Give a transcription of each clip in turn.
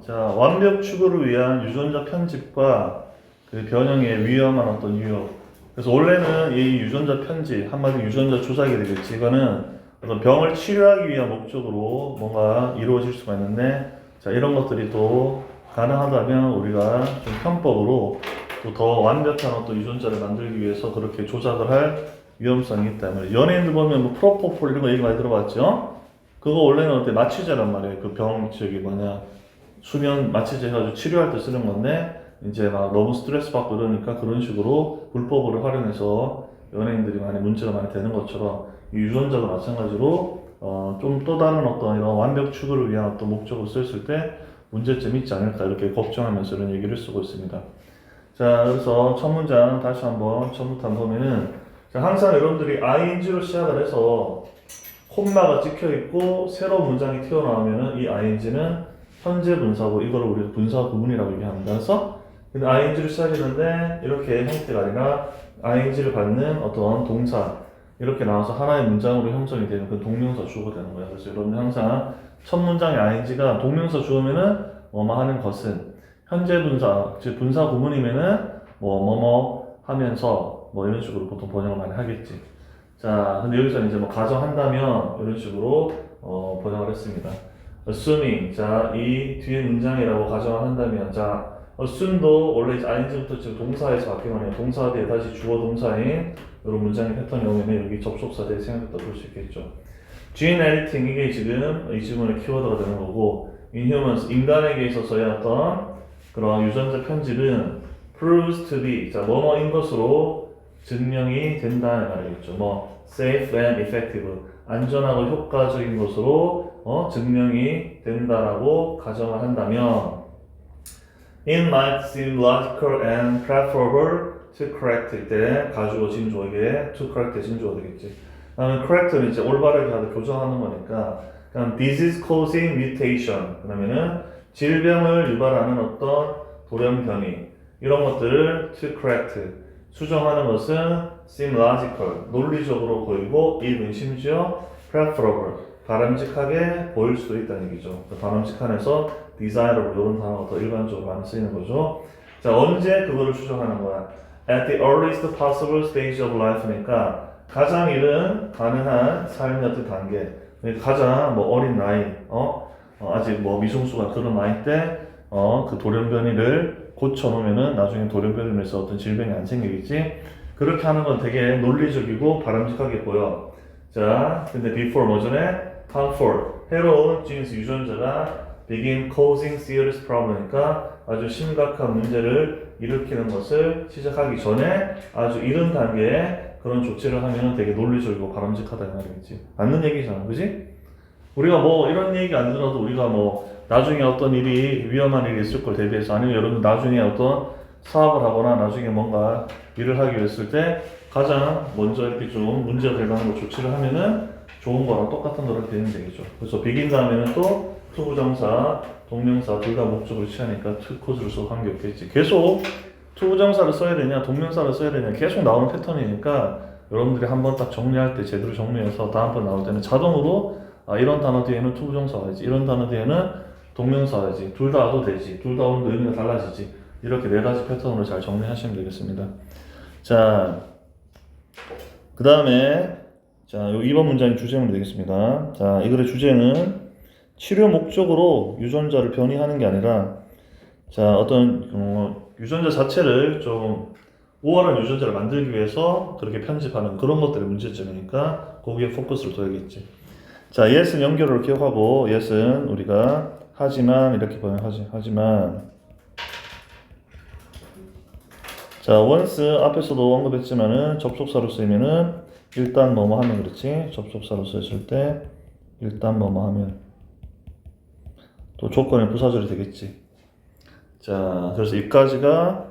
자, 완벽 추구를 위한 유전자 편집과 그 변형의 위험한 어떤 유효. 그래서 원래는 이 유전자 편집, 한마디로 유전자 조작이 되겠지. 이거는 어떤 병을 치료하기 위한 목적으로 뭔가 이루어질 수가 있는데, 자, 이런 것들이 또 가능하다면 우리가 좀 편법으로 또 더 완벽한 어떤 유전자를 만들기 위해서 그렇게 조작을 할 위험성이 있다. 연예인들 보면 뭐 프로포폴 이런 거 얘기 많이 들어봤죠? 그거 원래는 어때 마취제란 말이에요. 그 병, 수면 마취제 해가지고 치료할 때 쓰는 건데, 이제 막 너무 스트레스 받고 이러니까 그런 식으로 불법으로 활용해서 연예인들이 많이 문제가 많이 되는 것처럼 이 유전자도 마찬가지로 좀 또 다른 어떤 이런 완벽 추구를 위한 어떤 목적으로 쓰였을 때 문제점이 있지 않을까 이렇게 걱정하면서 이런 얘기를 쓰고 있습니다. 자, 그래서 첫 문장 다시 한번 처음부터 한번 보면은, 자, 항상 여러분들이 ing로 시작을 해서 콤마가 찍혀 있고 새로운 문장이 튀어나오면은 이 ing는 현재 분사고 이거를 우리가 분사 구문이라고 얘기합니다. 그래서 근데 ing로 시작했는데 이렇게 형태가 아니라 ing를 받는 어떤 동사 이렇게 나와서 하나의 문장으로 형성이 되는 그 동명사 주어가 되는 거예요. 그래서 여러분들 항상 첫 문장의 ing가 동명사 주어면은 뭐뭐 하는 것은, 현재 분사 즉 분사 구문이면은 뭐뭐 하면서 뭐 이런 식으로 보통 번역을 많이 하겠지. 자, 근데 여기서 이제 뭐 가정한다면 이런 식으로 번역을 했습니다. assuming, 자, 이 뒤에 문장이라고 가정을 한다면, 자, assume도 원래 이제 ing부터 지금 동사에서 바뀌거든요. 동사 뒤에 다시 주어 동사인 이런 문장의 패턴이 오면 여기 접속사 대해 생각했다 볼 수 있겠죠. gene editing, 이게 지금 이 질문의 키워드가 되는 거고, inhumans, 인간에게 있어서의 어떤 그런 유전자 편집은 proves to be, 자, 뭐뭐인 것으로 증명이 된다는 말이겠죠. 뭐 safe and effective, 안전하고 효과적인 것으로 증명이 된다라고 가정을 한다면, it might seem logical and preferable to correct, 이때 가주어 진주어에게 to correct 진주어 되겠지. 그다음에 correct는 이제 올바르게 하다 교정하는 거니까, 그럼 disease causing mutation, 그러면은 질병을 유발하는 어떤 돌연 변이 이런 것들을 to correct 수정하는 것은 seem logical 논리적으로 보이고, even 심지어 preferable 바람직하게 보일 수도 있다는 얘기죠. 바람직한에서 desirable 이런 단어가 더 일반적으로 많이 쓰이는 거죠. 자, 언제 그거를 수정하는 거야? At the earliest possible stage of life니까 가장 이른 가능한 삶의 어떤 단계, 가장 뭐 어린 나이, 아직 뭐 미성수가 그런 나이 때 그 돌연변이를 고쳐놓으면은 나중에 돌연변이면서 어떤 질병이 안 생기겠지. 그렇게 하는 건 되게 논리적이고 바람직하게 보여. 자, 근데 before 뭐 전에 harmful, 해로운 genes 유전자가 begin causing serious problem이니까 아주 심각한 문제를 일으키는 것을 시작하기 전에 아주 이른 단계에 그런 조치를 하면 되게 논리적이고 바람직하다 이 말이겠지. 맞는 얘기잖아, 그지? 우리가 뭐 이런 얘기 안 들어도 우리가 뭐 나중에 어떤 일이 위험한 일이 있을 걸 대비해서, 아니면 여러분 나중에 어떤 사업을 하거나 나중에 뭔가 일을 하기 위해 했을 때 가장 먼저 이렇게 좀 문제가 될 만한 거 조치를 하면은 좋은 거랑 똑같은 거를 되면 되겠죠. 그래서 begin 다음에는 또 to 부정사, 동명사 둘 다 목적으로 취하니까 to cause를 써도 관계없겠지. 계속 to 부정사를 써야 되냐 동명사를 써야 되냐 계속 나오는 패턴이니까 여러분들이 한번 딱 정리할 때 제대로 정리해서 다음번 나올 때는 자동으로 이런 단어 뒤에는 to 부정사 와야지, 이런 단어 뒤에는 동명사 와야지, 둘 다 와도 되지, 둘 다 오는 의미가 달라지지, 이렇게 네 가지 패턴으로 잘 정리하시면 되겠습니다. 자, 그 다음에 자, 2번 문장이 주제문이 되겠습니다. 자, 이 글의 주제는 치료 목적으로 유전자를 변이하는 게 아니라, 자, 어떤 유전자 자체를 좀 우월한 유전자를 만들기 위해서 그렇게 편집하는 그런 것들의 문제점이니까 거기에 포커스를 둬야겠지. 자, yes는 연결어를 기억하고, yes는 우리가 하지만 이렇게 번역하지. 하지만, 자, once 앞에서도 언급했지만은 접속사로 쓰이면은 일단 뭐뭐 하면, 그렇지? 접속사로 쓰였을 때 일단 뭐뭐 하면 또 조건의 부사절이 되겠지. 자, 그래서 여기까지가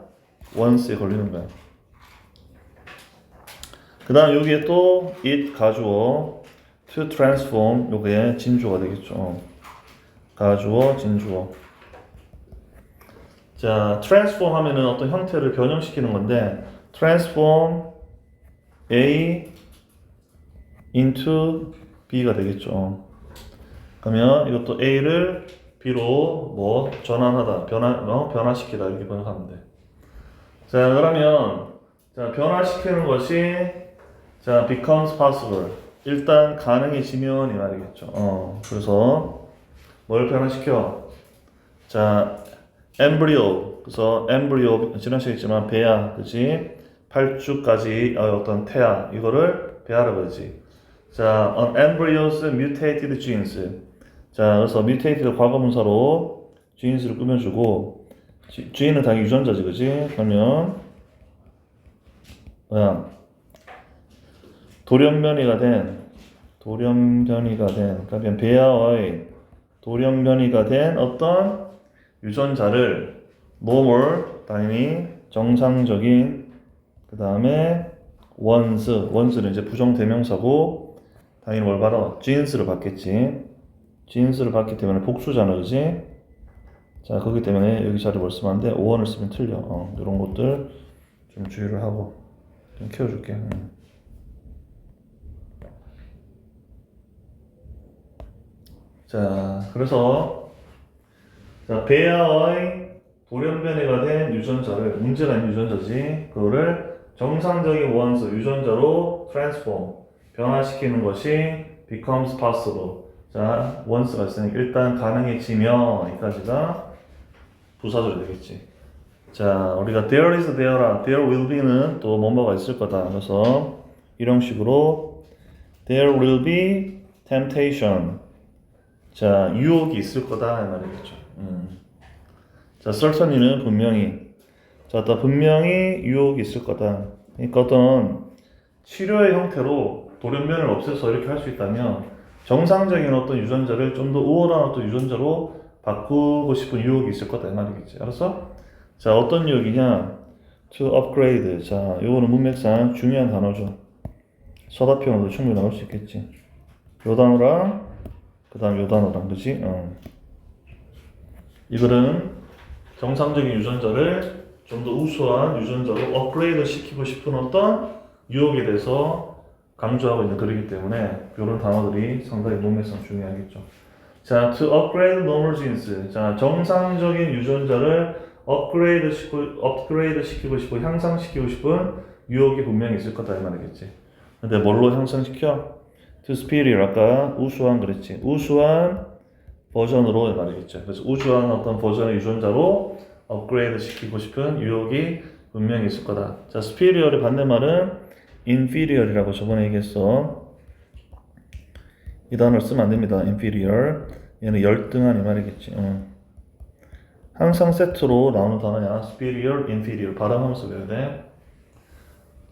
once에 걸리는 거야. 그 다음 여기에 또 it 가주어, to transform 요게 진주어가 되겠죠. 가주어, 진주어. 자, transform 하면은 어떤 형태를 변형시키는 건데, transform A into B가 되겠죠. 그러면 이것도 A를 B로 뭐 전환하다, 변화시키다 이렇게 번역하면 돼. 자, 그러면 자, 변화시키는 것이 자, becomes possible. 일단 가능해지면 이 말이겠죠. 그래서 뭘 변화시켜? 자, embryo. 그래서 embryo 지난 시간에 있지만 배아, 그지? 8주까지 어떤 태아 이거를 배아라고 그러지. 자, an embryo's mutated genes. 자, 그래서 mutated 과거분사로 genes를 꾸며주고 gene은 당연히 유전자지, 그지? 그러면 뭐야? 돌연변이가 된 그러면 배아와의 돌연변이가 된 어떤 유전자를 normal, 당연히 정상적인, 그 다음에 원스는 이제 부정대명사고 당연히 뭘 받아? genes를 받겠지. genes를 받기 때문에 복수잖아, 그지? 자, 그렇기 때문에 여기 자리 뭘 쓰면 안 돼? 오원을 쓰면 틀려. 이런 것들 좀 주의를 하고 좀 키워줄게. 자, 그래서 자, 배아의 돌연변이가 된 유전자를, 문제가 있는 유전자지, 그거를 정상적인 원소 유전자로 트랜스폼 변화시키는 것이 becomes possible. 자, once가 있으니까 일단 가능해지면 여기까지가 부사절이 되겠지. 자, 우리가 there is there라, there will be는 또 뭐뭐가 있을 거다. 그래서 이런 식으로 there will be temptation. 자, 유혹이 있을 거다 이 말이겠죠. 자, certainly는 분명히. 자, 또 분명히 유혹이 있을 거다. 그러니까 어떤 치료의 형태로 돌연변을 없애서 이렇게 할 수 있다면 정상적인 어떤 유전자를 좀 더 우월한 어떤 유전자로 바꾸고 싶은 유혹이 있을 거다 이 말이겠지. 알았어? 자, 어떤 유혹이냐? To upgrade. 자, 요거는 문맥상 중요한 단어죠. 서답형으로도 충분히 나올 수 있겠지. 요 단어랑 그 다음 요 단어랑, 그치? 이거는 정상적인 유전자를 좀 더 우수한 유전자로 업그레이드 시키고 싶은 어떤 유혹에 대해서 강조하고 있는 글이기 때문에 이런 단어들이 상당히 문맥상 중요하겠죠. 자, to upgrade normal genes. 자, 정상적인 유전자를 업그레이드 시키고 싶고 향상시키고 싶은 유혹이 분명히 있을 거다 이 말이겠지. 근데 뭘로 향상시켜? to superior, 아까 우수한 그랬지. 우수한 버전으로 말이겠죠. 그래서 우수한 어떤 버전의 유전자로 업그레이드 시키고 싶은 유혹이 분명히 있을 거다. 자, superior의 반대말은 inferior이라고 저번에 얘기했어. 이 단어를 쓰면 안 됩니다. inferior. 얘는 열등한 이 말이겠지. 항상 세트로 나오는 단어야. superior, inferior. 발음하면서 외워야 돼.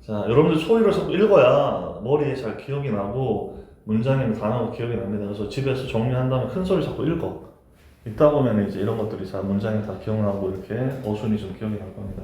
자, 여러분들 소리를 자꾸 읽어야 머리에 잘 기억이 나고 문장에는 단어가 기억이 납니다. 그래서 집에서 정리한 다음에 큰 소리 자꾸 읽어. 읽다 보면 이제 이런 것들이 다 문장에 다 기억나고 이렇게 어순이 좀 기억이 날 겁니다.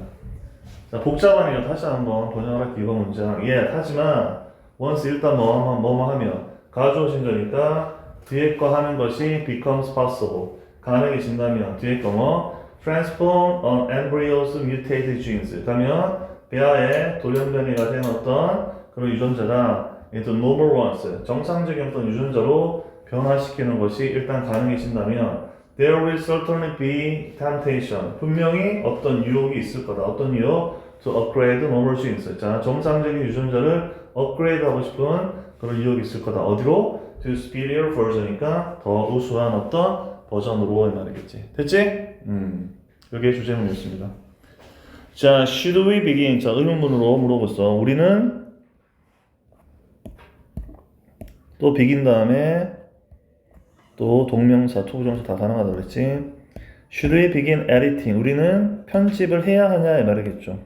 자, 복잡하니까 다시 한번 번역을 할게요. 이번 문장. 하지만 once 일단 뭐뭐 하면 가주어 신조니까 뒤에 거 하는 것이 becomes possible. 가능해진다면 뒤에 거 뭐 transform an embryo's mutated genes. 그러면 배아의 돌연변이가 된 어떤 그런 유전자가 into normal ones, 정상적인 어떤 유전자로 변화시키는 것이 일단 가능해진다면 there will certainly be temptation. 분명히 어떤 유혹이 있을 거다. 어떤 유혹? to upgrade normal genes. 자, 정상적인 유전자를 업그레이드하고 싶은 그런 유혹이 있을 거다. 어디로? to superior version이니까 더 우수한 어떤 버전으로 이 말이겠지. 됐지? 이게 주제문이었습니다. 자, should we begin? 자, 의문문으로 물어봤어. 우리는 또 begin 다음에 또 동명사, 투부정사 다 가능하다 그랬지. Should we begin editing? 우리는 편집을 해야 하냐에 말이겠죠.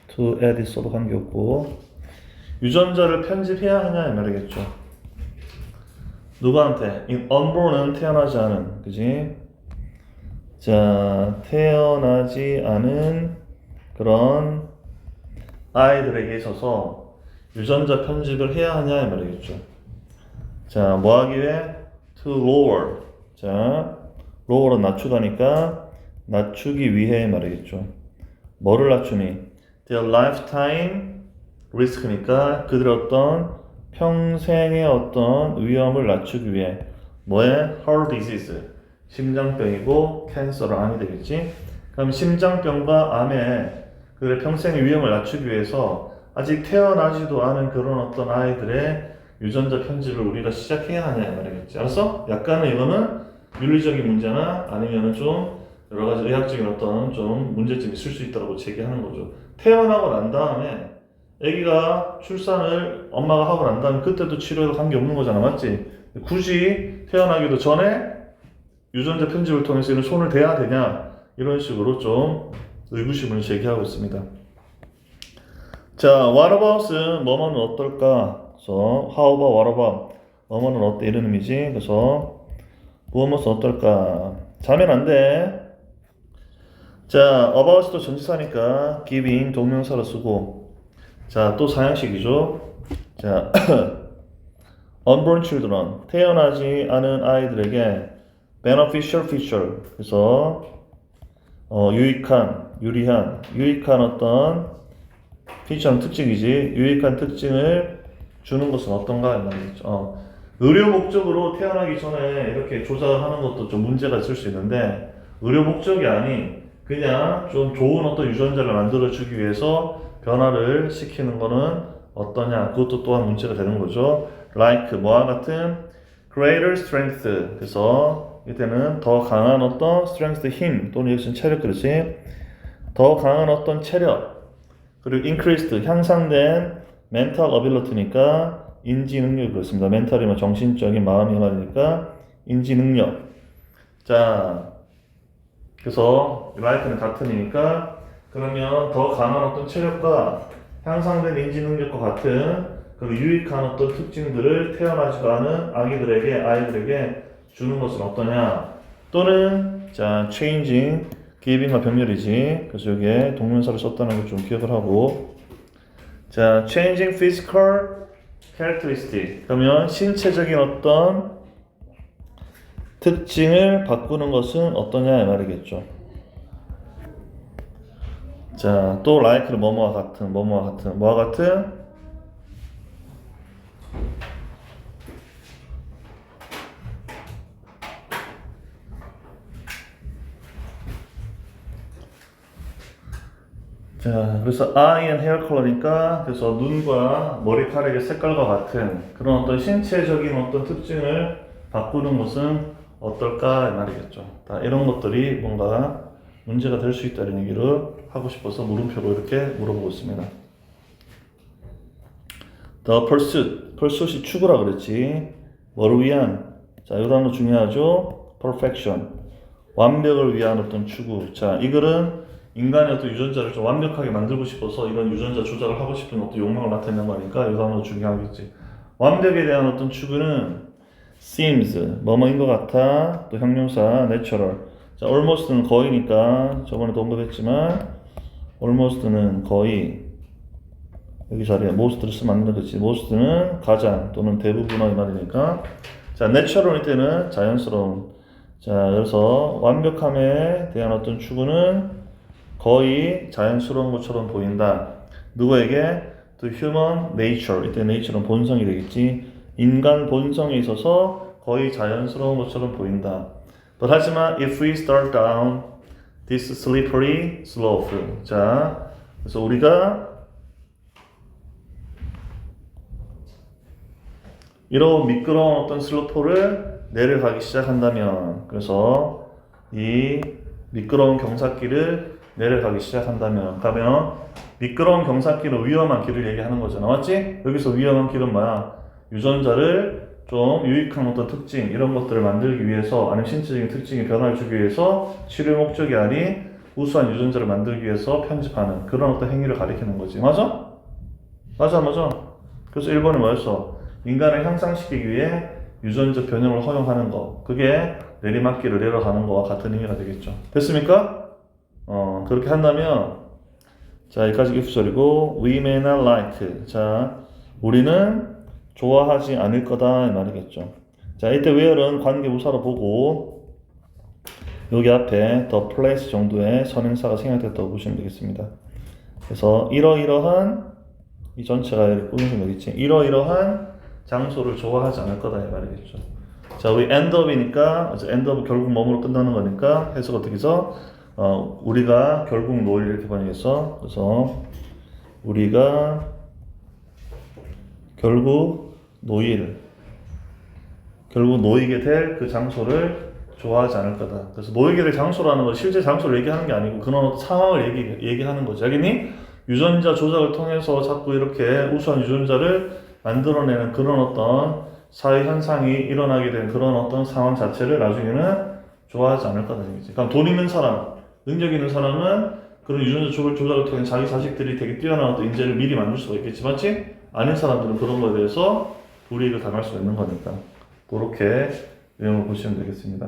To edit 써도 관계없고 유전자를 편집해야 하냐에 말이겠죠. 누구한테? unborn은 태어나지 않은, 그지? 자, 태어나지 않은 그런 아이들에게 있어서 유전자 편집을 해야 하냐에 말이겠죠. 자, 뭐 하기 위해? to lower. 자, lower은 낮추다니까 낮추기 위해 말이겠죠. 뭐를 낮추니? their lifetime risk니까 그들의 어떤 평생의 어떤 위험을 낮추기 위해 뭐에? heart disease. 심장병이고 캔서를 암이 되겠지. 그럼 심장병과 암에 그들의 평생의 위험을 낮추기 위해서 아직 태어나지도 않은 그런 어떤 아이들의 유전자 편집을 우리가 시작해야 하냐 말이겠지. 알았어? 약간은 이거는 윤리적인 문제나 아니면은 좀 여러 가지 의학적인 어떤 좀 문제점이 있을 수 있다고 제기하는 거죠. 태어나고 난 다음에 아기가 출산을 엄마가 하고 난 다음에 그때도 치료해도 관계없는 거잖아, 맞지? 굳이 태어나기도 전에 유전자 편집을 통해서 이런 손을 대야 되냐 이런 식으로 좀 의구심을 제기하고 있습니다. 자, what about은 뭐뭐는 어떨까? 그래서 how about, what about 뭐뭐는 어때 이런 의미지. 그래서 무엇은 어떨까? 자면 안 돼. 자, about도 전치사니까 giving 동명사로 쓰고. 자, 또 사형식이죠. 자, unborn children 태어나지 않은 아이들에게 beneficial feature 그래서 유익한 어떤 feature는 특징이지. 유익한 특징을 주는 것은 어떤가 말이죠. 의료 목적으로 태어나기 전에 이렇게 조작을 하는 것도 좀 문제가 있을 수 있는데 의료 목적이 아닌 그냥 좀 좋은 어떤 유전자를 만들어주기 위해서 변화를 시키는 거는 어떠냐 그것도 또한 문제가 되는 거죠. like 뭐와 같은 greater strength 그래서 이때는 더 강한 어떤 strength 힘 또는 여기서는 체력 그렇지 더 강한 어떤 체력 그리고 increased 향상된 mental ability니까 인지 능력이 그렇습니다. 멘탈이면 정신적인 마음이 말이니까 인지 능력. 자, 그래서 like는 같은이니까 그러면 더 강한 어떤 체력과 향상된 인지 능력과 같은 그 유익한 어떤 특징들을 태어나지도 않은 아이들에게 주는 것은 어떠냐? 또는 자, changing, giving과 병렬이지. 그래서 여기에 동명사를 썼다는 걸 좀 기억을 하고 자, changing physical characteristic 그러면 신체적인 어떤 특징을 바꾸는 것은 어떠냐 이 말이겠죠. 자, 또 like는 뭐뭐와 같은 뭐와 같은 자, 그래서 eye and hair color니까 그래서 눈과 머리카락의 색깔과 같은 그런 어떤 신체적인 어떤 특징을 바꾸는 것은 어떨까 이 말이겠죠. 다 이런 것들이 뭔가 문제가 될 수 있다는 얘기를 하고 싶어서 물음표로 이렇게 물어보고 있습니다. The pursuit이 추구라 그랬지. 뭐를 위한? 자, 이 단어 중요하죠. perfection, 완벽을 위한 어떤 추구. 자, 이 글은 인간의 어떤 유전자를 좀 완벽하게 만들고 싶어서 이런 유전자 조작을 하고 싶은 어떤 욕망을 나타내는 거니까 이 단어도 중요하겠지. 완벽에 대한 어떤 추구는 seems, 뭐뭐인 것 같아. 또 형용사 natural. 자, almost는 거의니까 저번에도 언급했지만 almost는 거의 여기 자리에 most를 쓰면 안 되는 거지. most는 가장 또는 대부분의 말이니까 자, natural일 때는 자연스러운. 자, 그래서 완벽함에 대한 어떤 추구는 거의 자연스러운 것처럼 보인다. 누구에게? To human nature. 이때 nature는 본성이 되겠지. 인간 본성에 있어서 거의 자연스러운 것처럼 보인다. But 하지만 if we start down this slippery slope. 자, 그래서 우리가 이런 미끄러운 어떤 슬로프를 내려가기 시작한다면 그래서 이 미끄러운 경사길을 내려가기 시작한다면 가면 미끄러운 경사길은 위험한 길을 얘기하는 거잖아. 맞지? 여기서 위험한 길은 뭐야? 유전자를 좀 유익한 어떤 특징 이런 것들을 만들기 위해서 아니면 신체적인 특징에 변화를 주기 위해서 치료 목적이 아닌 우수한 유전자를 만들기 위해서 편집하는 그런 어떤 행위를 가리키는 거지. 맞아? 맞아. 그래서 1번은 뭐였어? 인간을 향상시키기 위해 유전자 변형을 허용하는 거. 그게 내리막길을 내려가는 거와 같은 의미가 되겠죠. 됐습니까? 그렇게 한다면 자, 여기까지 if절이고 we may not like. 자, 우리는 좋아하지 않을 거다 이 말이겠죠. 자, 이때 where는 관계부사로 보고 여기 앞에 the place 정도의 선행사가 생략됐다고 보시면 되겠습니다. 그래서 이러이러한 이 전체가 꾸며서 되겠지. 이러이러한 장소를 좋아하지 않을 거다 이 말이겠죠. 자, 우리 end up이니까 end up 결국 뭐뭐로 끝나는 거니까 해석 어떻게 해서 우리가 결국 노일 이렇게 번역해서 그래서 우리가 결국 놓이게 될 그 장소를 좋아하지 않을 거다. 그래서 놓이게 될 장소라는 건 실제 장소를 얘기하는 게 아니고 그런 상황을 얘기하는 거죠. 자기니 유전자 조작을 통해서 자꾸 이렇게 우수한 유전자를 만들어내는 그런 어떤 사회 현상이 일어나게 된 그런 어떤 상황 자체를 나중에는 좋아하지 않을 거다. 그러니까 돈 있는 사람, 능력 있는 사람은 그런 유전자 조작을 통해 자기 자식들이 되게 뛰어난 어떤 인재를 미리 만들 수가 있겠지, 맞지? 아닌 사람들은 그런 거에 대해서 불이익을 당할 수가 있는 거니까 그렇게 내용을 보시면 되겠습니다.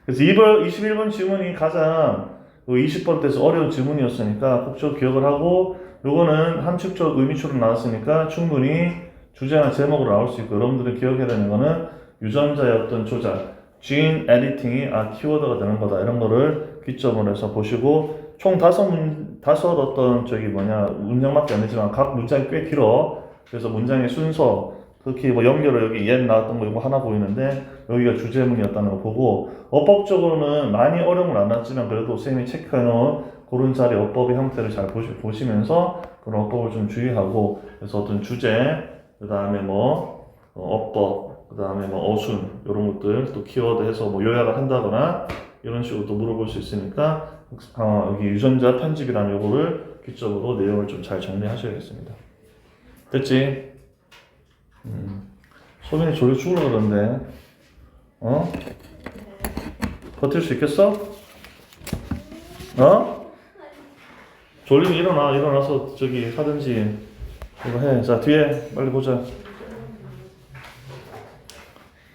그래서 21번 지문이 가장 20번 때서 어려운 지문이었으니까 꼭 기억을 하고 요거는 함축적 의미처럼 나왔으니까 충분히 주제나 제목으로 나올 수 있고 여러분들이 기억해야 되는 거는 유전자의 어떤 조작, gene editing이 키워드가 되는 거다 이런 거를 기점으로 해서 보시고 총 다섯 어떤 문장밖에 안 되지만 각 문장이 꽤 길어. 그래서 문장의 순서 특히 연결을 여기 옛 나왔던 거 이거 하나 보이는데 여기가 주제문이었다는 거 보고 어법적으로는 많이 어려운 건 안 났지만 그래도 선생님이 체크해 놓은 그런 자리 어법의 형태를 잘 보시면서 그런 어법을 좀 주의하고 그래서 어떤 주제 그 다음에 어법 그 다음에 어순 이런 것들 또 키워드 해서 요약을 한다거나 이런 식으로 또 물어볼 수 있으니까 여기 유전자 편집이라는 요거를 기점으로 내용을 좀 잘 정리하셔야겠습니다. 됐지? 소민이 졸려 죽으려 그러는데 버틸 수 있겠어? 졸리면 일어나서 하든지 이거 해. 자, 뒤에 빨리 보자.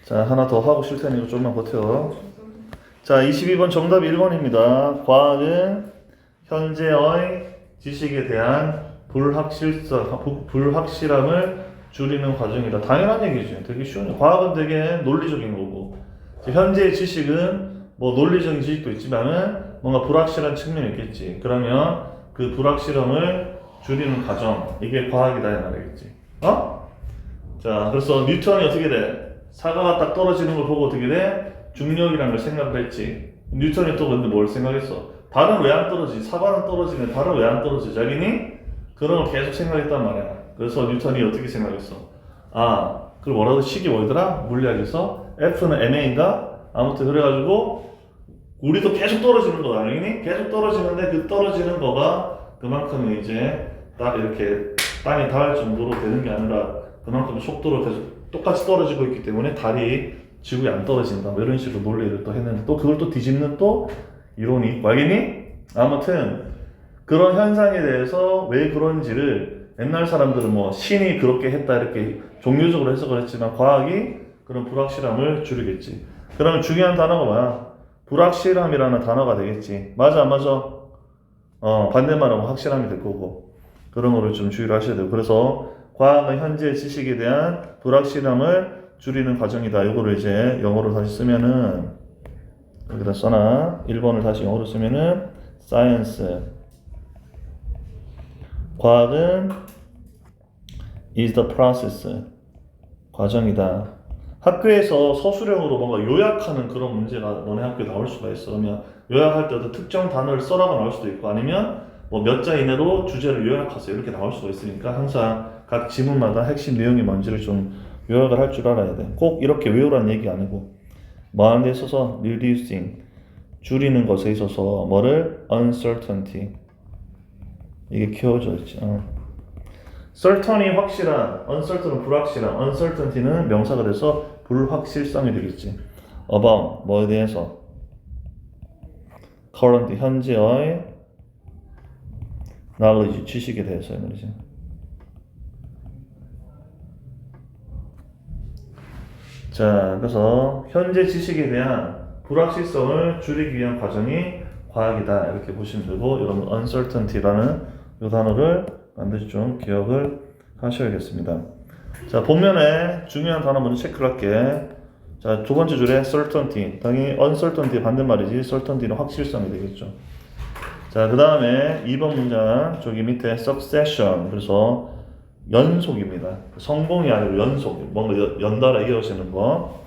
자, 하나 더 하고 쉴 테니 조금만 버텨. 자, 22번 정답이 1번입니다. 과학은 현재의 지식에 대한 불확실함을 줄이는 과정이다. 당연한 얘기죠. 되게 쉬운. 과학은 되게 논리적인 거고 현재의 지식은 논리적인 지식도 있지만은 뭔가 불확실한 측면이 있겠지. 그러면 그 불확실함을 줄이는 과정 이게 과학이다 이 말이겠지. 자, 그래서 뉴턴이 어떻게 돼? 사과가 딱 떨어지는 걸 보고 어떻게 돼? 중력이라는 걸 생각을 했지. 뉴턴이 또 근데 뭘 생각했어? 달은 왜 안 떨어지지? 사과는 떨어지는데 달은 왜 안 떨어지지? 자기니 그런 걸 계속 생각했단 말이야. 그래서 뉴턴이 어떻게 생각했어? 그걸 뭐라고 식이 뭐더라? 물리학에서 F는 ma인가? 아무튼 그래가지고 우리도 계속 떨어지는 거다. 알겠니? 계속 떨어지는데 그 떨어지는 거가 그만큼 이제 딱 이렇게 땅에 닿을 정도로 되는 게 아니라 그만큼 속도로 계속 똑같이 떨어지고 있기 때문에 달이 지구에 안 떨어진다. 이런 식으로 논리를 또 했는데 또 그걸 또 뒤집는 또 이론이 있고 알겠니? 아무튼 그런 현상에 대해서 왜 그런지를 옛날 사람들은 신이 그렇게 했다 이렇게 종교적으로 해석을 했지만 과학이 그런 불확실함을 줄이겠지. 그러면 중요한 단어가 뭐야? 불확실함이라는 단어가 되겠지. 맞아 안 맞아? 반대말하면 확실함이 될 거고 그런 거를 좀 주의를 하셔야 돼요. 그래서 과학은 현재 지식에 대한 불확실함을 줄이는 과정이다. 이거를 이제 영어로 다시 쓰면은 여기다 써놔. 1번을 다시 영어로 쓰면은 science 과학은 is the process 과정이다. 학교에서 서술형으로 뭔가 요약하는 그런 문제가 너네 학교에 나올 수가 있어. 그러면 요약할 때 어떤 특정 단어를 써라가 나올 수도 있고 아니면 몇 자 이내로 주제를 요약하세요 이렇게 나올 수가 있으니까 항상 각 지문마다 핵심 내용이 뭔지를 좀 요약을 할 줄 알아야 돼. 꼭 이렇게 외우라는 얘기 아니고 뭐 하는 데 있어서 reducing 줄이는 것에 있어서 뭐를 uncertainty 이게 키워져 있지. certain이 확실한, uncertain은 불확실한, uncertainty는 명사가 돼서 불확실성이 되겠지. about 뭐에 대해서 current 현재의 knowledge 지식에 대해서 말이지. 자, 그래서 현재 지식에 대한 불확실성을 줄이기 위한 과정이 과학이다 이렇게 보시면 되고 여러분 uncertainty라는 이 단어를 반드시 좀 기억을 하셔야겠습니다. 자, 본면에 중요한 단어 먼저 체크를 할게. 자, 두 번째 줄에 certainty 당연히 uncertainty의 반대말이지 certainty는 확실성이 되겠죠. 자, 그 다음에 2번 문장 저기 밑에 succession 그래서 연속입니다. 성공이 아니고 연속 뭔가 연달아 이어지는 거.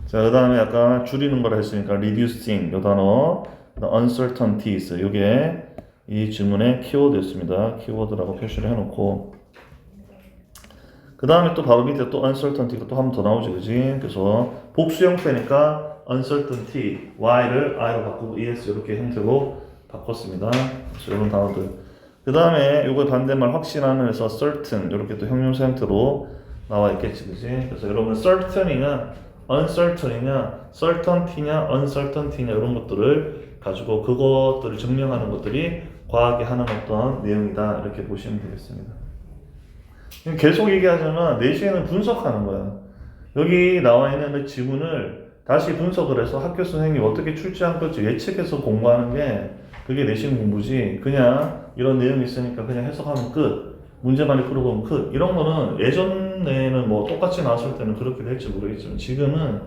자, 자, 그 다음에 약간 줄이는 거라 했으니까 reducing 요 단어, uncertainties 요게 이 질문의 키워드였습니다. 키워드라고 표시를 해놓고 그 다음에 또 바로 밑에 또 uncertainty가 또 한 번 더 나오죠, 그지? 그래서 복수 형태니까 uncertainty y를 i로 바꾸고 es 이렇게 형태로 바꿨습니다. 그래서 이런 단어들. 그 다음에 요거 반대말 확신하는 에서 certain 이렇게 또 형용사 형태로 나와 있겠지, 그지? 그래서 여러분 certain이냐, uncertain이냐, certainty냐, uncertainty냐 이런 것들을 가지고 그것들을 증명하는 것들이 과학이 하는 어떤 내용이다 이렇게 보시면 되겠습니다. 계속 얘기하자면 내시에는 분석하는 거야. 여기 나와 있는 그 지문을 다시 분석을 해서 학교 선생님이 어떻게 출제한 건지 예측해서 공부하는 게 그게 내신 공부지. 그냥 이런 내용이 있으니까 그냥 해석하면 끝. 문제 많이 풀어보면 끝. 이런 거는 예전에는 뭐 똑같이 나왔을 때는 그렇게 될지 모르겠지만 지금은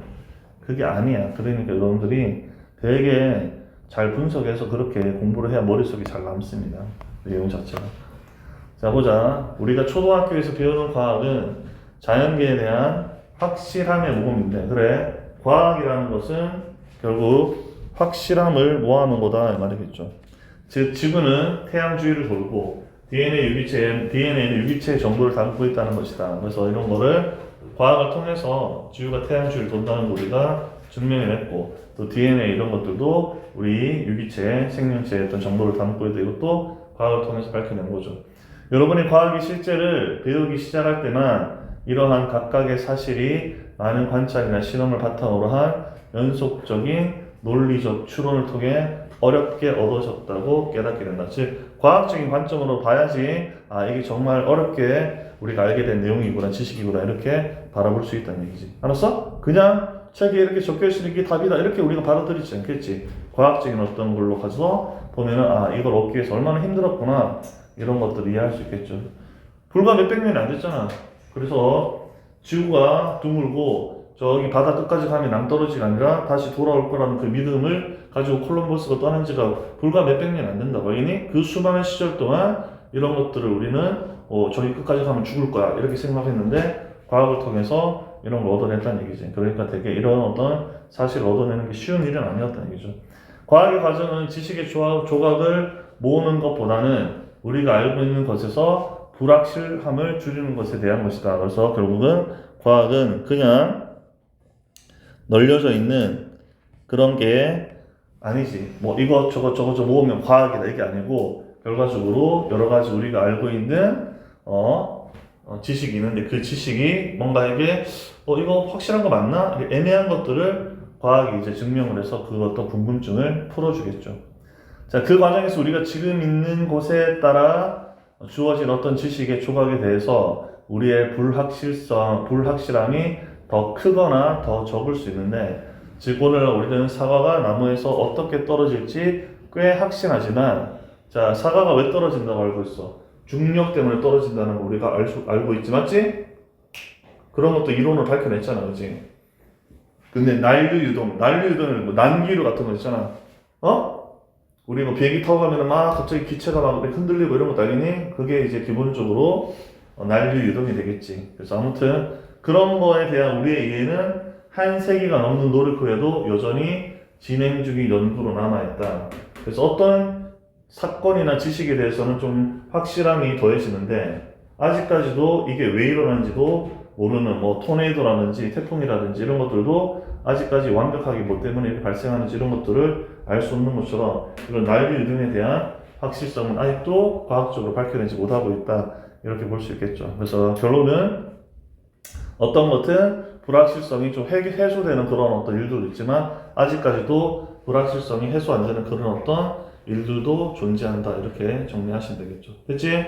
그게 아니야. 그러니까 여러분들이 되게 잘 분석해서 그렇게 공부를 해야 머릿속에 잘 남습니다. 내용 자체가. 자, 보자. 우리가 초등학교에서 배우는 과학은 자연계에 대한 확실함의 모범인데, 그래. 과학이라는 것은 결국 확실함을 모아놓은 거다 이 말이겠죠. 즉 지구는 태양 주위를 돌고 DNA는 유기체의 정보를 담고 있다는 것이다. 그래서 이런 거를 과학을 통해서 지구가 태양 주위를 돈다는 걸 우리가 증명해냈고, 또 DNA 이런 것들도 우리 유기체, 생명체의 어떤 정보를 담고 있다. 이것도 과학을 통해서 밝혀낸 거죠. 여러분이 과학의 실제를 배우기 시작할 때만 이러한 각각의 사실이 많은 관찰이나 실험을 바탕으로 한 연속적인 논리적 추론을 통해 어렵게 얻어졌다고 깨닫게 된다. 즉 과학적인 관점으로 봐야지 이게 정말 어렵게 우리가 알게 된 내용이구나, 지식이구나 이렇게 바라볼 수 있다는 얘기지. 알았어? 그냥 책에 이렇게 적혀있으니 이게 답이다 이렇게 우리가 받아들이지 않겠지. 과학적인 어떤 걸로 가서 보면은 이걸 얻기 위해서 얼마나 힘들었구나 이런 것들을 이해할 수 있겠죠. 불과 몇백 년이 안 됐잖아. 그래서 지구가 둥글고 저기 바다 끝까지 가면 낭떠러지가 아니라 다시 돌아올 거라는 그 믿음을 가지고 콜럼버스가 떠난 지가 불과 몇백 년이 안 된다고. 그 수많은 시절 동안 이런 것들을 우리는 저기 끝까지 가면 죽을 거야 이렇게 생각했는데 과학을 통해서 이런 걸 얻어냈다는 얘기지. 그러니까 되게 이런 어떤 사실을 얻어내는 게 쉬운 일은 아니었다는 얘기죠. 과학의 과정은 지식의 조각을 모으는 것보다는 우리가 알고 있는 것에서 불확실함을 줄이는 것에 대한 것이다. 그래서 결국은 과학은 그냥 널려져 있는 그런 게 아니지. 뭐 이것저것 모으면 과학이다 이게 아니고 결과적으로 여러 가지 우리가 알고 있는 지식이 있는데 그 지식이 뭔가 이게 이거 확실한 거 맞나? 애매한 것들을 과학이 이제 증명을 해서 그 어떤 궁금증을 풀어주겠죠. 자, 그 과정에서 우리가 지금 있는 곳에 따라 주어진 어떤 지식의 조각에 대해서 우리의 불확실함이 더 크거나 더 적을 수 있는데, 즉 오늘 우리는 사과가 나무에서 어떻게 떨어질지 꽤 확신하지만, 자, 사과가 왜 떨어진다고 알고 있어? 중력 때문에 떨어진다는 걸 우리가 알고 있지, 맞지? 그런 것도 이론을 밝혀냈잖아, 그지? 근데 난류유동은 뭐 난기류 같은 거 있잖아. 우리 뭐 비행기 타고 가면은 막 갑자기 기체가 막 흔들리고 이런 거 당연히 그게 이제 기본적으로 난류유동이 되겠지. 그래서 아무튼 그런 거에 대한 우리의 이해는 한 세기가 넘는 노력 후에도 여전히 진행 중인 연구로 남아있다. 그래서 어떤 사건이나 지식에 대해서는 좀 확실함이 더해지는데 아직까지도 이게 왜 일어난지도 모르는 뭐 토네이도라든지 태풍이라든지 이런 것들도 아직까지 완벽하게 뭐 때문에 발생하는지 이런 것들을 알 수 없는 것처럼 이런 난류 유동에 대한 확실성은 아직도 과학적으로 밝혀내지 못하고 있다 이렇게 볼 수 있겠죠. 그래서 결론은 어떤 것은 불확실성이 좀 해소되는 그런 어떤 일들도 있지만 아직까지도 불확실성이 해소 안 되는 그런 어떤 일들도 존재한다 이렇게 정리하시면 되겠죠. 됐지?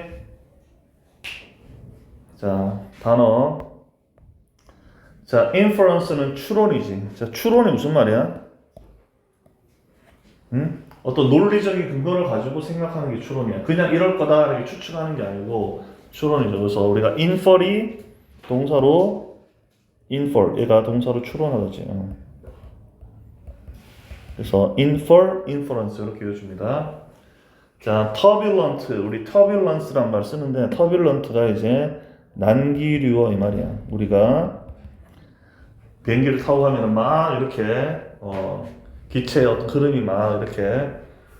자, 단어. 자, inference는 추론이지. 자, 추론이 무슨 말이야? 어떤 논리적인 근거를 가지고 생각하는 게 추론이야. 그냥 이럴 거다 이렇게 추측하는 게 아니고 추론이죠. 그래서 우리가 infer이 동사로 얘가 동사로 추론하지. 그래서 infer, inference 이렇게 해줍니다. 자, turbulent, 우리 turbulence란 말 쓰는데 turbulent가 이제 난기류어 이 말이야. 우리가 비행기를 타고 가면 막 이렇게 기체의 어떤 흐름이 막 이렇게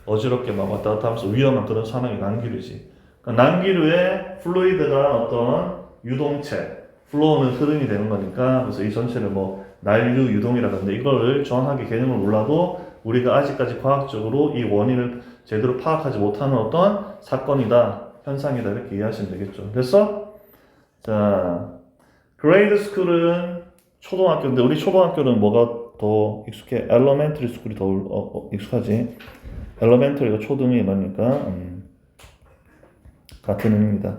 어지럽게 막 왔다 갔다 하면서 위험한 그런 상황이 난기류지. 그러니까 난기류의 플루이드가 어떤 유동체, 플로우는 흐름이 되는 거니까 그래서 이 전체를 뭐 난류 유동이라고 하는데 이거를 정확하게 개념을 몰라도 우리가 아직까지 과학적으로 이 원인을 제대로 파악하지 못하는 어떤 사건이다, 현상이다 이렇게 이해하시면 되겠죠. 됐어? 자, 그레이드 스쿨은 초등학교인데 우리 초등학교는 뭐가 더 익숙해? 엘러멘터리 스쿨이 더 익숙하지. 엘러멘터리가 초등이 뭐니까 같은 의미입니다.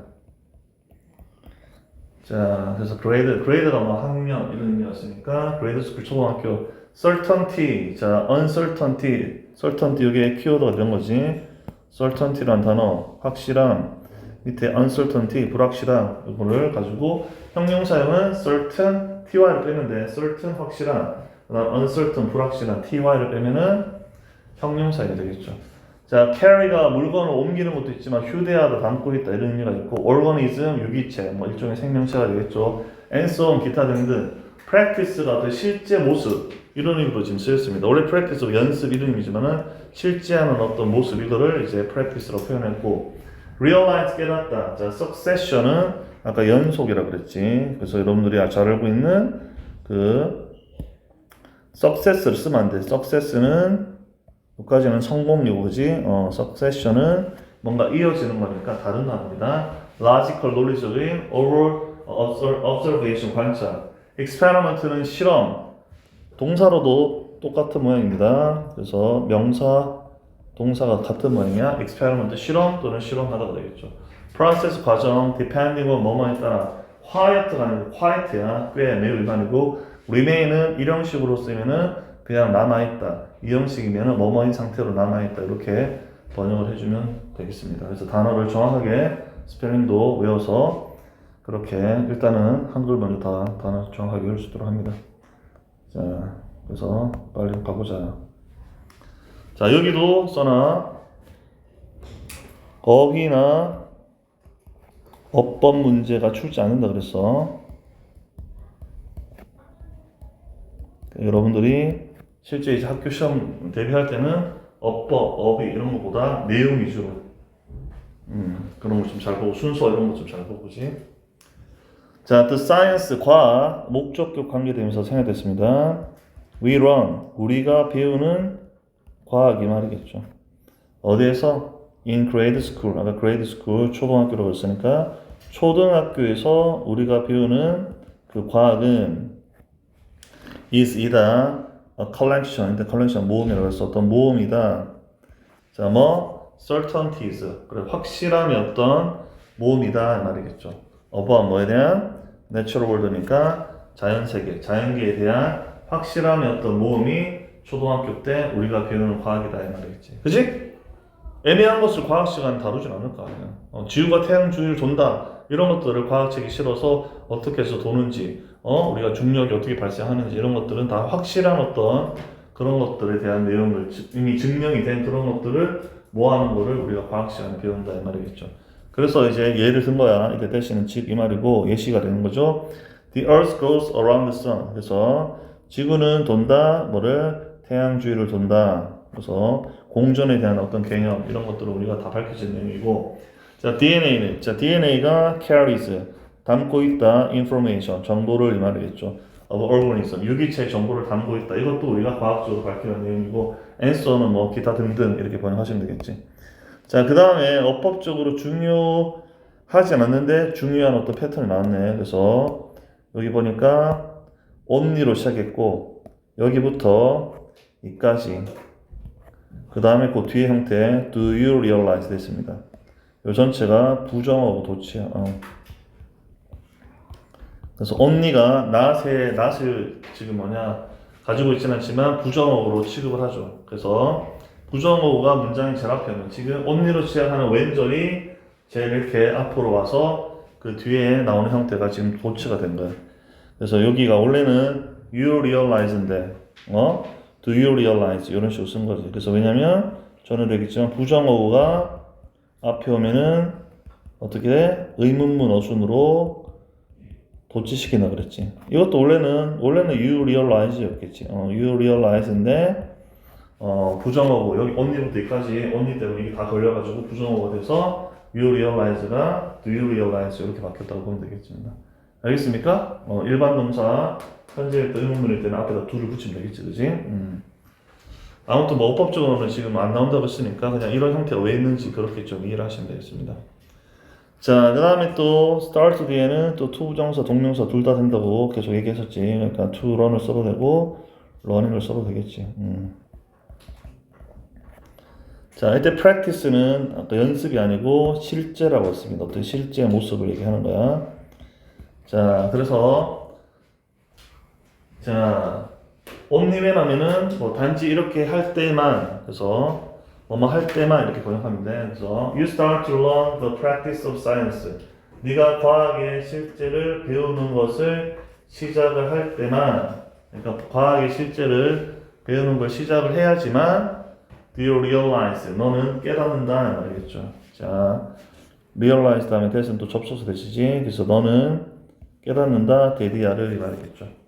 자, 그래서 그레이드가 뭐 학년 이런 의미였으니까 그레이드 스쿨 초등학교. certainty, 자, certainty 이게 키워드가 된 거지. certainty란 단어, 확실함. 밑에 uncertainty, 불확실함 이거를 가지고 형용사형은 certain, ty를 빼는데 certain 확실함, 그다음 uncertain 불확실함, ty를 빼면은 형용사가 되겠죠. 자, carry가 물건을 옮기는 것도 있지만 휴대하다, 담고 있다 이런 의미가 있고 organism, 유기체, 뭐 일종의 생명체가 되겠죠. and so on, 기타 등등. practice가 어떤 실제 모습 이런 의미로 지금 쓰였습니다. 원래 practice가 연습 이런 의미지만은 실제하는 어떤 모습 이거를 이제 practice로 표현했고 realize 깨닫다. 자, succession은 아까 연속이라고 그랬지. 그래서 여러분들이 잘 알고 있는 그 success를 쓰면 안 돼. success는 여기까지는 성공이고, 그지? succession은 뭔가 이어지는 거니까 다른 단어입니다. logical 논리적인 overall observation 관찰. experiment는 실험. 동사로도 똑같은 모양입니다. 그래서 명사, 동사가 같은 모양이야. experiment 실험 또는 실험하다가 되겠죠. process 과정, depending on 뭐뭐에 따라. quiet가 아니고 quiet야. 꽤 매우 일반이고 remain은 이 형식으로 쓰면은 그냥 남아있다. 이 형식이면은 뭐뭐인 상태로 남아있다. 이렇게 번역을 해주면 되겠습니다. 그래서 단어를 정확하게 스펠링도 외워서 그렇게 일단은 한글 먼저 다 단어 정확하게 외울 수 있도록 합니다. 자, 그래서 빨리 가보자. 자, 여기도 써놔. 어휘나 어법 문제가 출제 않는다 그랬어. 여러분들이 실제 이제 학교 시험 대비할 때는 어법, 어휘 이런 것보다 내용 위주로 그런 거 좀 잘 보고 순서 이런 거 좀 잘 보고 그지? 자, the science 과학 목적격 관계되면서 생략됐습니다. We learn 우리가 배우는 과학이 말이겠죠. 어디에서? In grade school. 아까 grade school 초등학교라고 했으니까 초등학교에서 우리가 배우는 그 과학은 is 이다. A collection. collection 모음이라고 해서 어떤 모음이다. 자, 뭐 certainties. 그래 확실함이 어떤 모음이다 말이겠죠. about 뭐에 대한 natural world니까 자연세계, 자연계에 대한 확실함이 어떤 모음이 초등학교 때 우리가 배우는 과학이다 이 말이겠지. 그지? 애매한 것을 과학 시간에 다루진 않을 거 아니야. 지구가 태양 주위를 돈다 이런 것들을 과학책이 실어서 어떻게 해서 도는지, 우리가 중력이 어떻게 발생하는지 이런 것들은 다 확실한 어떤 그런 것들에 대한 내용을 이미 증명이 된 그런 것들을 모아놓은 거를 우리가 과학 시간에 배운다 이 말이겠죠. 그래서 이제 예를 든 거야. 이게 대신은 즉 이 말이고 예시가 되는 거죠. The Earth goes around the sun. 그래서 지구는 돈다. 뭐를? 태양 주위를 돈다. 그래서 공전에 대한 어떤 개념 이런 것들을 우리가 다 밝혀진 내용이고, 자 DNA는 자 DNA가 carries 담고 있다 information 정보를 이 말이겠죠. of organism 유기체의 정보를 담고 있다. 이것도 우리가 과학적으로 밝히는 내용이고, answer는 뭐 기타 등등 이렇게 번역하시면 되겠지. 자, 그 다음에 어법적으로 중요하지 않았는데 중요한 어떤 패턴이 나왔네. 그래서 여기 보니까 only로 시작했고 여기부터 이까지 그 다음에 그 뒤에 형태 do you realize 됐습니다. 이 전체가 부정어고 도치야. 그래서 only가 not을 지금 뭐냐 가지고 있지는 않지만 부정어로 취급을 하죠. 그래서 부정어가 문장이 제일 앞에는 지금 only로 시작하는 왼절이 제일 이렇게 앞으로 와서 그 뒤에 나오는 형태가 지금 도치가 된 거예요. 그래서 여기가 원래는 you realize인데 do you realize 이런 식으로 쓴 거지. 그래서 왜냐면 전에도 얘기했지만 부정어가 앞에 오면은 어떻게 돼? 의문문 어순으로 도치시키나 그랬지. 이것도 원래는 you realize였겠지. you realize인데 부정어고 여기 only부터 여기까지 only 때문에 이게 다 걸려가지고 부정어가 돼서 you realize가 do you realize 이렇게 바뀌었다고 보면 되겠습니다. 알겠습니까? 일반 동사 현재일 때 의문문일 때는 앞에다 do를 붙이면 되겠지, 그지? 아무튼 뭐 어법적으로는 지금 안 나온다고 했으니까 그냥 이런 형태가 왜 있는지 그렇게 좀 이해를 하시면 되겠습니다. 자, 그 다음에 또 start 뒤에는 또 to 부정사, 동명사 둘 다 된다고 계속 얘기했었지. 그러니까 to run을 써도 되고 running을 써도 되겠지. 자, 이때 practice는 어떤 연습이 아니고 실제라고 했습니다. 어떤 실제 모습을 얘기하는 거야. 자, 그래서 자, only when 하면은 뭐 단지 이렇게 할 때만, 그래서 뭐뭐 할 때만 이렇게 번역하면 돼. 그래서 you start to learn the practice of science. 네가 과학의 실제를 배우는 것을 시작을 할 때만, 그러니까 과학의 실제를 배우는 걸 시작을 해야지만 do you realize? 너는 깨닫는다 말이겠죠. 자, realize 다음에 that은 또 접속사 대시지. 그래서 너는 깨닫는다 데디아를 말이겠죠.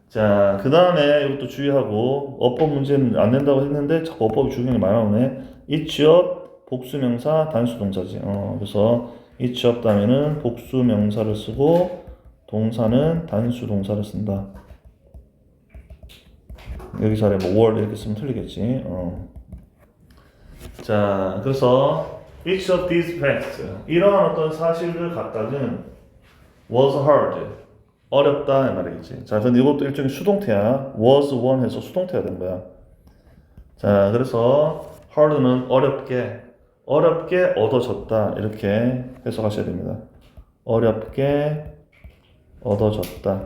자, 그 다음에 이것도 주의하고 어법 문제는 안 낸다고 했는데 자꾸 어법이 중요한 게 많이 나오네. 이치업 복수명사 단수동사지. 그래서 이치업 다음에는 복수명사를 쓰고 동사는 단수동사를 쓴다. 여기 자리에 뭐 word 이렇게 쓰면 틀리겠지. 자, 그래서 each of these facts 이러한 어떤 사실들 각각은 was hard 어렵다 이 말이겠지. 자, 근데 이것도 일종의 수동태야. was one 해서 수동태가 된 거야. 자, 그래서 hard는 어렵게 얻어졌다 이렇게 해석하셔야 됩니다. 어렵게 얻어졌다.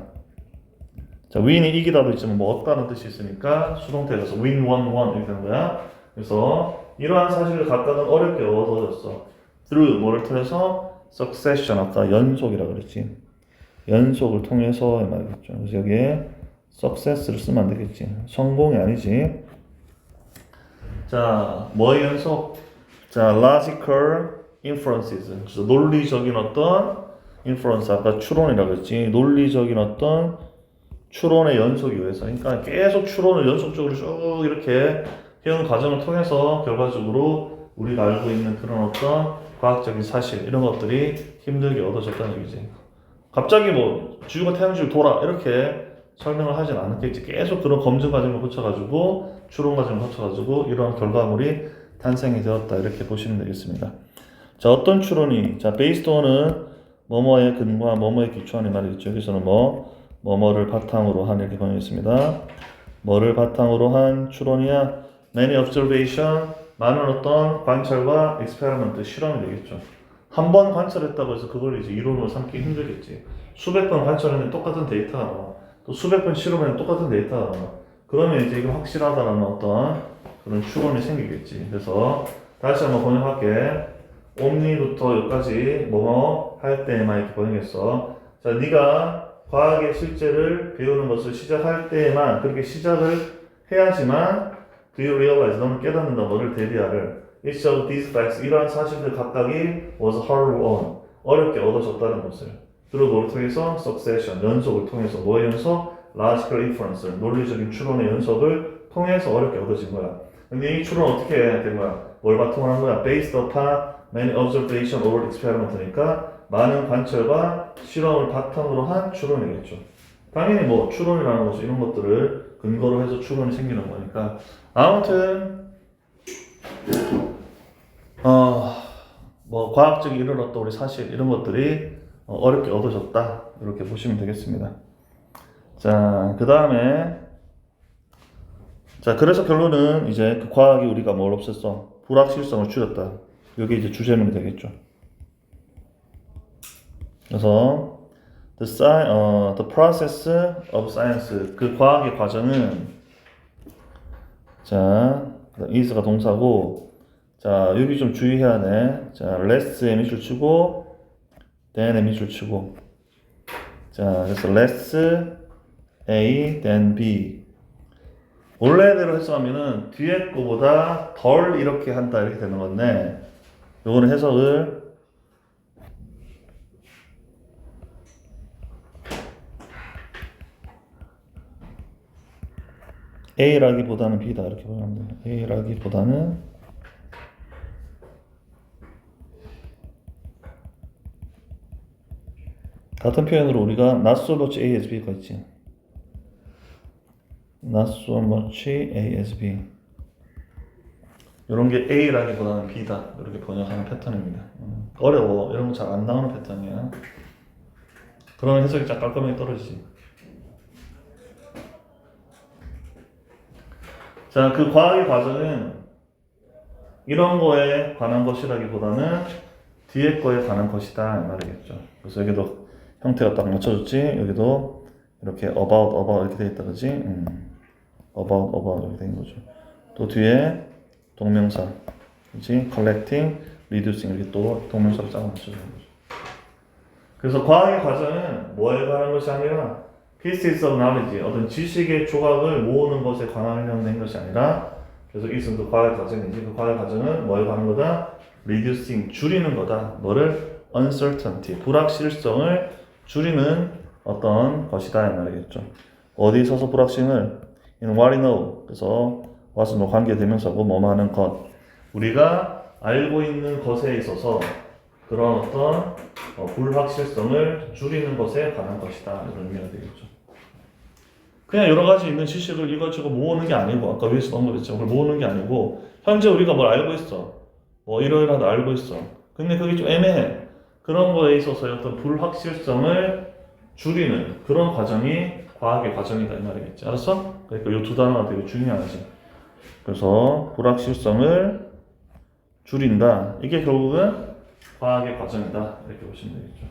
자, win이 이기다도 있지만 뭐 얻다는 뜻이 있으니까 수동태에서 win, won, won 이렇게 되는 거야. 그래서 이러한 사실을 각각은 어렵게 얻어졌어. through 뭐를 통해서 succession 아까 연속이라 그랬지. 연속을 통해서 말이겠죠. 그래서 여기에 success를 쓰면 안 되겠지. 성공이 아니지. 자, 뭐의 연속? 자, logical inferences. 그래서 논리적인 어떤 inference 아까 추론이라고 했지. 논리적인 어떤 추론의 연속이 의해서. 그러니까 계속 추론을 연속적으로 쭉 이렇게 해온 과정을 통해서 결과적으로 우리가 알고 있는 그런 어떤 과학적인 사실 이런 것들이 힘들게 얻어졌다는 얘기지. 갑자기 뭐 지구가 태양식을 돌아 이렇게 설명을 하진 않았겠지. 계속 그런 검증 과정을 거쳐가지고 추론 과정을 거쳐가지고 이러한 결과물이 탄생이 되었다 이렇게 보시면 되겠습니다. 자, 어떤 추론이 자 based on은 뭐뭐에 근거한 뭐뭐에 기초한 말이겠죠. 여기서는 뭐뭐를 바탕으로 한 이렇게 번역했습니다. 뭐를 바탕으로 한 추론이야? Many observation 많은 어떤 관찰과 experiment 실험이 되겠죠. 한 번 관찰했다고 해서 그걸 이제 이론으로 삼기 힘들겠지. 수백 번 관찰했는데 똑같은 데이터가 나와. 또 수백 번 실험했는데 똑같은 데이터가 나와. 그러면 이제 이거 확실하다라는 어떤 그런 추론이 생기겠지. 그래서 다시 한번 번역할게. 옴니부터 여기까지 뭐뭐 할 때만 이렇게 번역했어. 자, 네가 과학의 실제를 배우는 것을 시작할 때에만 그렇게 시작을 해야지만 do you realize 너는 깨닫는다 너를 대비하를 each of these facts 이러한 사실들 각각이 was hard won 어렵게 얻어졌다는 것을 그리고 뭐를 통해서 succession 연속을 통해서 뭐의 연속? logical inference 논리적인 추론의 연속을 통해서 어렵게 얻어진 거야. 근데 이 추론 어떻게 된 거야? 뭘 바탕으로 한 거야? based upon many observation or experiment니까 많은 관찰과 실험을 바탕으로 한 추론이겠죠. 당연히 뭐 추론이라는 것이 이런 것들을 근거로 해서 추론이 생기는 거니까 아무튼 뭐 과학적인 이런 어떤 우리 사실 이런 것들이 어렵게 얻어졌다 이렇게 보시면 되겠습니다. 자, 그 다음에 자 그래서 결론은 이제 그 과학이 우리가 뭘 없앴어? 불확실성을 줄였다. 이게 이제 주제문이 되겠죠. 그래서 the process of science 그 과학의 과정은 자 is가 동사고 자 여기 좀 주의해야 하네. 자 less에 밑줄 치고 then에 밑줄 치고 자 그래서 less A than B 원래대로 해석하면은 뒤에 거보다 덜 이렇게 한다 이렇게 되는 건데 요거는 해석을 A라기보다는 B다 이렇게 보면 돼요. A라기보다는 같은 표현으로 우리가 not so much A as B가 있지. not so much A as B. 이런 게 A라기보다는 B다 이렇게 번역하는 패턴입니다. 어려워. 이런 거 잘 안 나오는 패턴이야. 그러면 해석이 쫙 깔끔하게 떨어지지. 자, 그 과학의 과정은 이런 거에 관한 것이라기보다는 뒤에 거에 관한 것이다 이 말이겠죠. 그래서 여기도 형태가 딱 맞춰졌지. 여기도 이렇게 about 이렇게 돼 있다 그지? about 이렇게 된 거죠. 또 뒤에 동명사, 그지? collecting, reducing 이렇게 또 동명사로 쫙 맞춰져 있는 거죠. 그래서 과학의 과정은 뭐에 관한 것이 아니라 pieces of knowledge, 어떤 지식의 조각을 모으는 것에 관련된 것이 아니라, 그래서 이것은 그 과학의 과정이지. 그 과학의 과정은 뭐에 관한 거다? reducing, 줄이는 거다. 뭐를? uncertainty, 불확실성을 줄이는 어떤 것이다 이 말이겠죠. 어디 있어서 불확실을? in what we know. 그래서 what은 뭐 관계대명사고 뭐뭐 하는 것. 우리가 알고 있는 것에 있어서 그런 어떤 불확실성을 줄이는 것에 관한 것이다 이런 의미가 되겠죠. 그냥 여러 가지 있는 지식을 이것저것 모으는 게 아니고, 아까 위에서 언급했지만 그걸 모으는 게 아니고 현재 우리가 뭘 알고 있어. 뭐 이러이러하다 알고 있어. 근데 그게 좀 애매해. 그런 거에 있어서 어떤 불확실성을 줄이는 그런 과정이 과학의 과정이다 이 말이겠지. 알았어? 그러니까 이 두 단어가 되게 중요하지. 그래서 불확실성을 줄인다. 이게 결국은 과학의 과정이다 이렇게 보시면 되겠죠.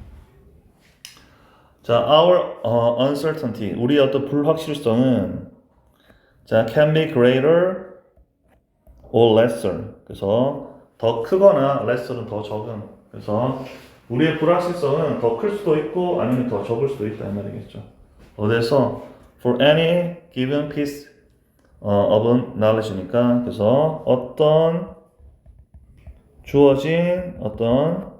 자, our uncertainty, 우리의 어떤 불확실성은 자, can be greater or lesser. 그래서 더 크거나 lesser는 더 적은. 그래서 우리의 불확실성은 더 클 수도 있고 아니면 더 적을 수도 있다 이 말이겠죠. 어디서 for any given piece of knowledge니까, 그래서 어떤 주어진 어떤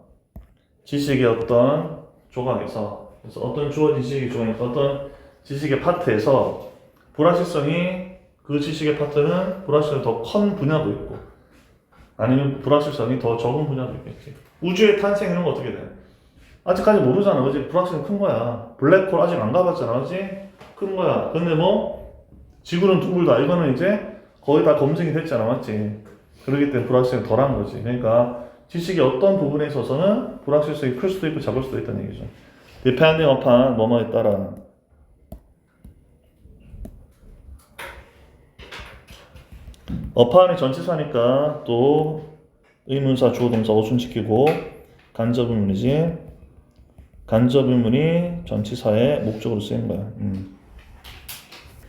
지식의 어떤 조각에서, 그래서 어떤 주어진 지식의 조각에서 어떤 지식의 파트에서 불확실성이, 그 지식의 파트는 불확실성이 더 큰 분야도 있고 아니면 불확실성이 더 적은 분야도 있겠지. 우주의 탄생 이런 거 어떻게 돼? 아직까지 모르잖아. 그지? 불확실은 큰 거야. 블랙홀 아직 안 가봤잖아. 그지? 큰 거야. 근데 뭐 지구는 둥글다. 이거는 이제 거의 다 검증이 됐잖아. 맞지? 그렇기 때문에 불확실성이 덜한 거지. 그러니까 지식의 어떤 부분에 있어서는 불확실성이 클 수도 있고 작을 수도 있다는 얘기죠. depending upon 뭐뭐에 따라. upon이 전치사니까 또 의문사, 주어, 동사 오순시키고 간접 의문이지. 간접 의문이 전치사의 목적으로 쓰인 거야.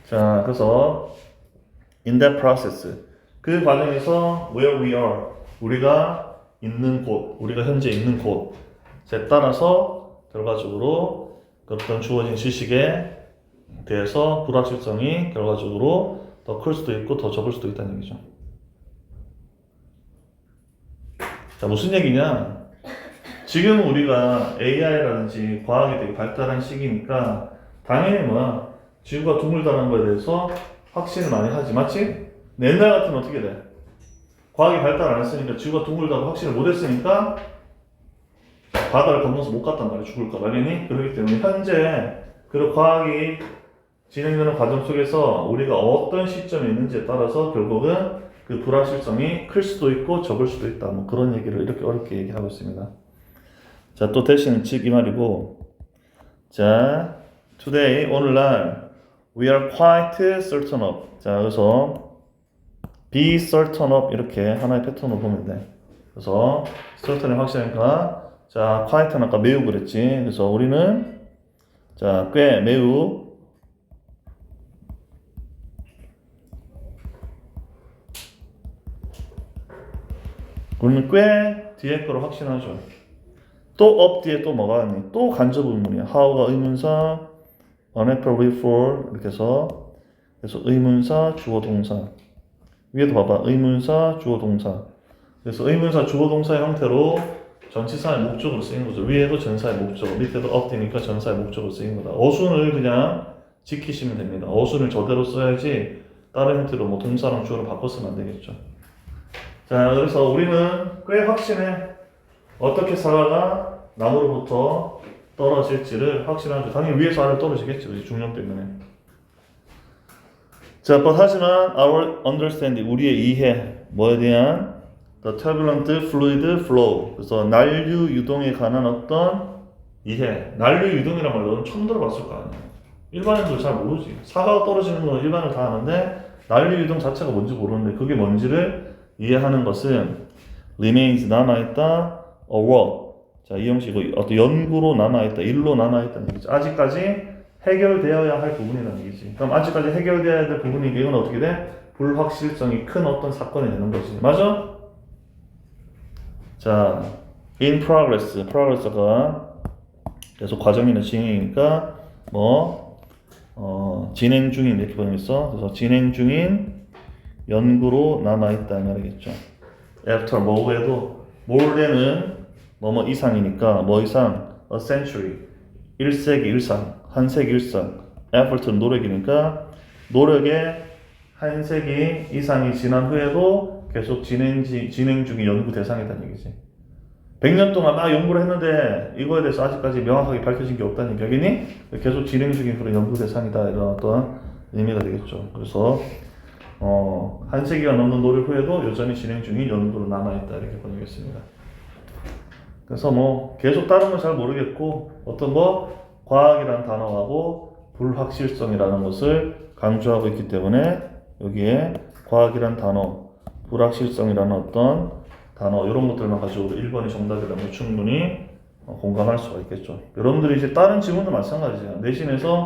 자, 그래서 in that process, 그 과정에서 where we are, 우리가 있는 곳, 우리가 현재 있는 곳에 따라서 결과적으로 어떤 주어진 지식에 대해서 불확실성이 결과적으로 더 클 수도 있고 더 적을 수도 있다는 얘기죠. 자, 무슨 얘기냐? 지금 우리가 AI라든지 과학이 되게 발달한 시기니까 당연히 뭐야, 지구가 둥글다는 거에 대해서 확신을 많이 하지, 맞지? 옛날 같으면 어떻게 돼? 과학이 발달 안 했으니까, 지구가 둥글다고 확신을 못 했으니까 바다를 건너서 못 갔단 말이야, 죽을까 말이니. 그렇기 때문에 현재 그런 과학이 진행되는 과정 속에서 우리가 어떤 시점에 있는지에 따라서 결국은 그 불확실성이 클 수도 있고 적을 수도 있다. 뭐 그런 얘기를 이렇게 어렵게 얘기하고 있습니다. 자, 또 대신 즉 이 말이고, 자, today, 오늘날 we are quite certain of. 자, 그래서 be certain of 이렇게 하나의 패턴으로 보면 돼. 그래서 certain이 확실하니까, 자, quite는 아까 매우 그랬지. 그래서 우리는 자, 꽤 매우 우리는 꽤 뒤에 거로 확신하죠. 또 up 뒤에 또 뭐가 있니? 또 간접 의문이야. how가 의문사, unaccurately for 이렇게 해서, 그래서 의문사, 주어, 동사. 위에도 봐봐. 의문사, 주어, 동사. 그래서 의문사, 주어, 동사의 형태로 전치사의 목적으로 쓰인 거죠. 위에도 전사의 목적, 밑에도 up 뒤니까 전사의 목적으로 쓰인 거다. 어순을 그냥 지키시면 됩니다. 어순을 저대로 써야지 다른 형태로 뭐 동사랑 주어로 바꿨으면 안 되겠죠. 자, 그래서 우리는 꽤 확신해. 어떻게 사과가 나무로부터 떨어질지를 확신하죠. 당연히 위에서 아래로 떨어지겠죠. 이 중력 때문에. 자, 하지만 our understanding, 우리의 이해, 뭐에 대한 the turbulent fluid flow. 그래서 난류 유동에 관한 어떤 이해. 난류 유동이란 말 너는 처음 들어봤을 거 아니야. 일반인들 잘 모르지. 사과가 떨어지는 건 일반인들 다 아는데 난류 유동 자체가 뭔지 모르는데 그게 뭔지를 이해하는 것은 remains 남아있다, a word. 자, 이 형식은 어떤 연구로 남아있다, 일로 남아있다는 얘기죠. 아직까지 해결되어야 할 부분이라는 얘기지. 그럼 아직까지 해결되어야 될 부분이 이건 어떻게 돼? 불확실성이 큰 어떤 사건이 되는 거지. 맞아? 자, in progress. progress가 계속 과정이나 진행이니까 진행 중인 이렇게 번역했어. 그래서 진행 중인 연구로 남아있다 말이겠죠. after 뭐 후에도 모레는 뭐뭐 이상이니까 뭐 이상 a century 1세기 일상 한 세기 일상 effort는 노력이니까 노력의 한 세기 이상이 지난 후에도 계속 진행 중인 연구 대상이라는 얘기지. 100년 동안 막 연구를 했는데 이거에 대해서 아직까지 명확하게 밝혀진 게 없다는 얘기니 계속 진행 중인 그런 연구 대상이다 이런 어떤 의미가 되겠죠. 그래서 한 세기가 넘는 노력 후에도 여전히 진행 중인 연구로 남아있다 이렇게 번역했습니다. 그래서 뭐 계속 다른 건 잘 모르겠고 어떤 과학이라는 단어하고 불확실성이라는 것을 강조하고 있기 때문에 여기에 과학이란 단어, 불확실성이라는 어떤 단어 이런 것들만 가지고 1번이 정답이라면 충분히 공감할 수가 있겠죠. 여러분들이 이제 다른 지문도 마찬가지예요. 내신에서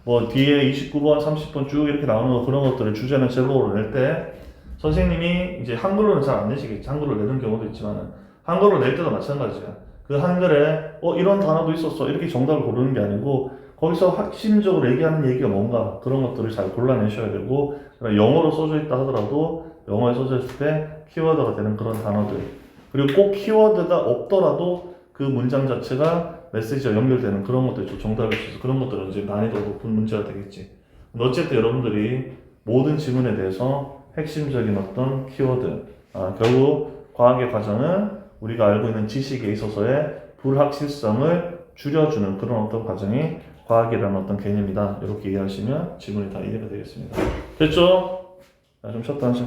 뭐 뒤에 29번, 30번 쭉 이렇게 나오는 거 그런 것들을 주제는 제목으로 낼 때 선생님이 이제 한글로는 잘 안 내시겠지. 한글로 내는 경우도 있지만 한글로 낼 때도 마찬가지야. 그 한글에 이런 단어도 있었어 이렇게 정답을 고르는 게 아니고 거기서 핵심적으로 얘기하는 얘기가 뭔가 그런 것들을 잘 골라내셔야 되고 영어로 써져 있다 하더라도 영어에 써져 있을 때 키워드가 되는 그런 단어들 그리고 꼭 키워드가 없더라도 그 문장 자체가 메시지와 연결되는 그런 것들이 좀 정답일 수 있어. 그런 것들은 이제 난이도 높은 문제가 되겠지. 어쨌든 여러분들이 모든 지문에 대해서 핵심적인 어떤 키워드 결국 과학의 과정은 우리가 알고 있는 지식에 있어서의 불확실성을 줄여주는 그런 어떤 과정이 과학이라는 어떤 개념이다. 이렇게 이해하시면 지문이 다 이해가 되겠습니다. 됐죠? 자, 좀 쉬었다 하자.